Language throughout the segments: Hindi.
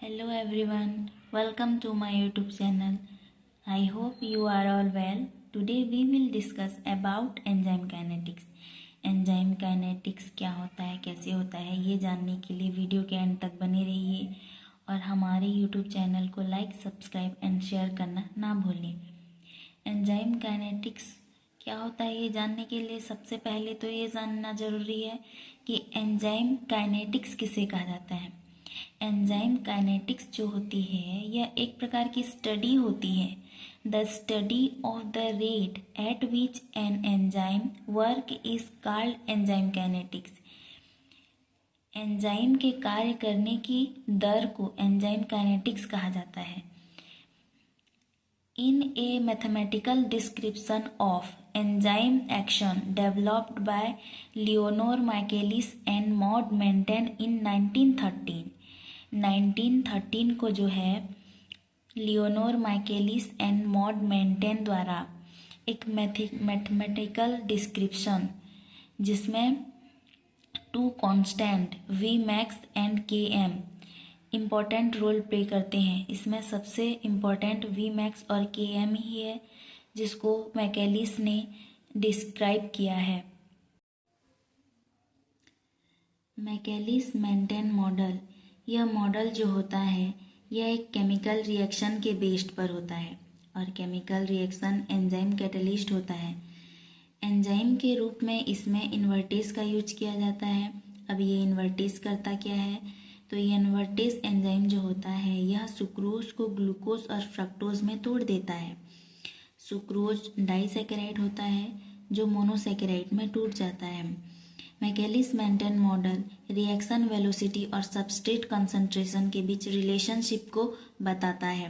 Hello everyone, welcome to my YouTube channel. I hope you are all well. Today we will discuss about enzyme kinetics. Enzyme kinetics क्या होता है, कैसे होता है, ये जानने के लिए वीडियो के एंड तक बने रहिए और हमारे YouTube चैनल को लाइक, सब्सक्राइब एंड शेयर करना ना भूलें। एंजाइम काइनेटिक्स क्या होता है ये जानने के लिए सबसे पहले तो ये जानना ज़रूरी है कि एंजाइम काइनेटिक्स किसे कहा जाता है। एंजाइम काइनेटिक्स जो होती है यह एक प्रकार की स्टडी होती है। The study of the rate at which an enzyme work is called enzyme kinetics. Enzyme के कार्य करने की दर को एंजाइम काइनेटिक्स कहा जाता है। In a mathematical description of enzyme action developed by Leonore Michaelis and Maud Manton in 1913 को जो है Leonor Michaelis and Maud Menten द्वारा एक मैथमेटिकल डिस्क्रिप्शन जिसमें two constant V max and K M important role play करते हैं। इसमें सबसे इम्पॉर्टेंट वी मैक्स और के एम ही है जिसको मैकेलिस ने डिस्क्राइब किया है। मैकेलिस मेंटेन मॉडल, यह मॉडल जो होता है यह एक केमिकल रिएक्शन के बेस्ड पर होता है और केमिकल रिएक्शन एंजाइम कैटलिस्ट होता है। एंजाइम के रूप में इसमें इन्वर्टेज का यूज किया जाता है। अब ये इन्वर्टेज करता क्या है, तो ये इन्वर्टेज एंजाइम जो होता है यह सुक्रोज को ग्लूकोज और फ्रक्टोज में तोड़ देता है। सुक्रोज डाइसैकेराइड होता है जो मोनोसैकेराइड में टूट जाता है। Michaelis maintain model reaction velocity और सबस्ट्रेट कंसंट्रेशन के बीच रिलेशनशिप को बताता है।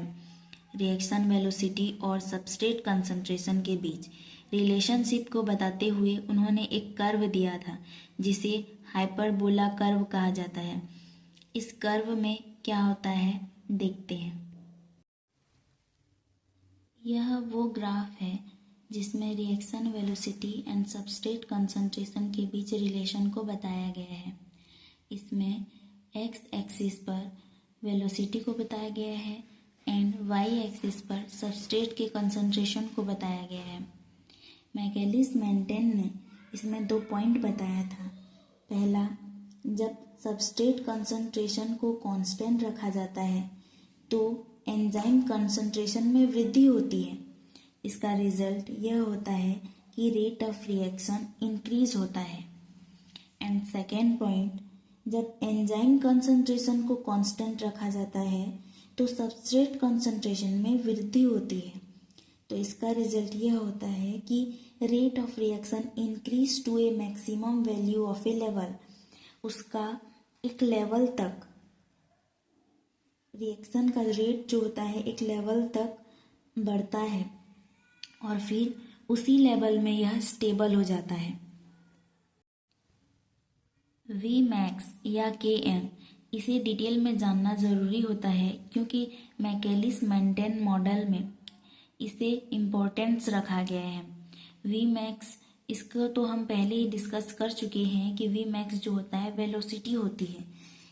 रिएक्शन वेलोसिटी और सबस्ट्रेट कंसंट्रेशन के बीच रिलेशनशिप को बताते हुए उन्होंने एक कर्व दिया था जिसे हाइपरबोला कर्व कहा जाता है। इस कर्व में क्या होता है देखते हैं। यह वो ग्राफ है जिसमें reaction velocity and substrate concentration के बीच रिलेशन को बताया गया है। इसमें एक्स एक्सिस पर वेलोसिटी को बताया गया है एंड वाई एक्सिस पर सबस्ट्रेट के कंसंट्रेशन को बताया गया है। मैकेलिस मेंटेन ने इसमें 2 पॉइंट बताया था। पहला, जब सबस्ट्रेट कंसंट्रेशन को कांस्टेंट रखा जाता है तो एंजाइम कंसंट्रेशन में वृद्धि होती है। इसका रिजल्ट यह होता है कि रेट ऑफ रिएक्शन इंक्रीज होता है। एंड सेकेंड पॉइंट, जब एंजाइम कंसंट्रेशन को कांस्टेंट रखा जाता है तो सबस्ट्रेट कंसंट्रेशन में वृद्धि होती है। तो इसका रिजल्ट यह होता है कि rate of reaction increase to a maximum value of a level. उसका एक लेवल तक रिएक्शन का रेट जो होता है एक लेवल तक बढ़ता है और फिर उसी लेवल में यह स्टेबल हो जाता है। वी मैक्स या के एम, इसे डिटेल में जानना ज़रूरी होता है क्योंकि मैकेलिस मेंटेन मॉडल में इसे इम्पोर्टेंस रखा गया है। वी मैक्स, इसको तो हम पहले ही डिस्कस कर चुके हैं कि वी मैक्स जो होता है वेलोसिटी होती है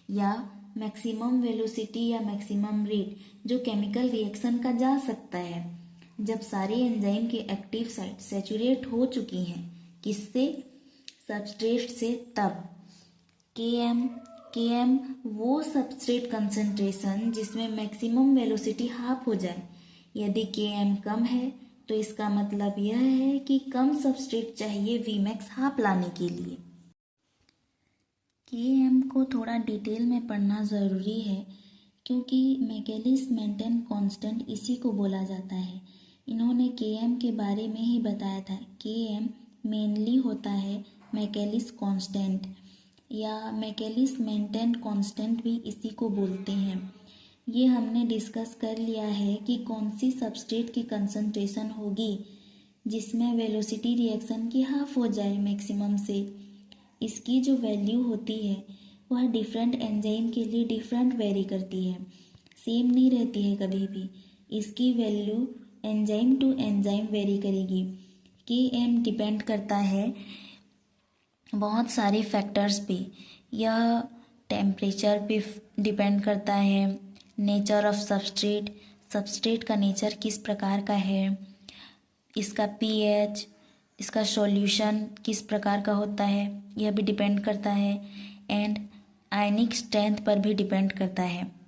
या मैक्सिमम वेलोसिटी या मैक्सिमम रेट जो केमिकल रिएक्शन का जा सकता है जब सारे एंजाइम की एक्टिव साइट सैचुरेट हो चुकी हैं किससे, सबस्ट्रेट से। तब के एम वो सबस्ट्रेट कंसंट्रेशन जिसमें मैक्सिमम वेलोसिटी हाफ हो जाए। यदि के एम कम है तो इसका मतलब यह है कि कम सबस्ट्रेट चाहिए वी मैक्स हाफ लाने के लिए। के एम को थोड़ा डिटेल में पढ़ना ज़रूरी है क्योंकि मैकेलिस मेंटेन कांस्टेंट इसी को बोला जाता है। इन्होंने के एम के बारे में ही बताया था। के एम मेनली होता है मैकेलिस कांस्टेंट या मैकेलिस मेंटेन कांस्टेंट भी इसी को बोलते हैं। ये हमने डिस्कस कर लिया है कि कौन सी सबस्ट्रेट की कंसंट्रेशन होगी जिसमें वेलोसिटी रिएक्शन की हाफ हो जाए मैक्सिमम से। इसकी जो वैल्यू होती है वह डिफरेंट एंजाइम के लिए डिफरेंट वेरी करती है, सेम नहीं रहती है कभी भी। इसकी value enzyme to enzyme vary करेगी। के एम डिपेंड करता है बहुत सारे फैक्टर्स पे। यह टेम्परेचर पे डिपेंड करता है, नेचर ऑफ सबस्ट्रेट, सबस्ट्रेट का नेचर किस प्रकार का है, इसका पीएच, इसका सॉल्यूशन किस प्रकार का होता है, यह भी डिपेंड करता है, एंड आयनिक स्ट्रेंथ पर भी डिपेंड करता है।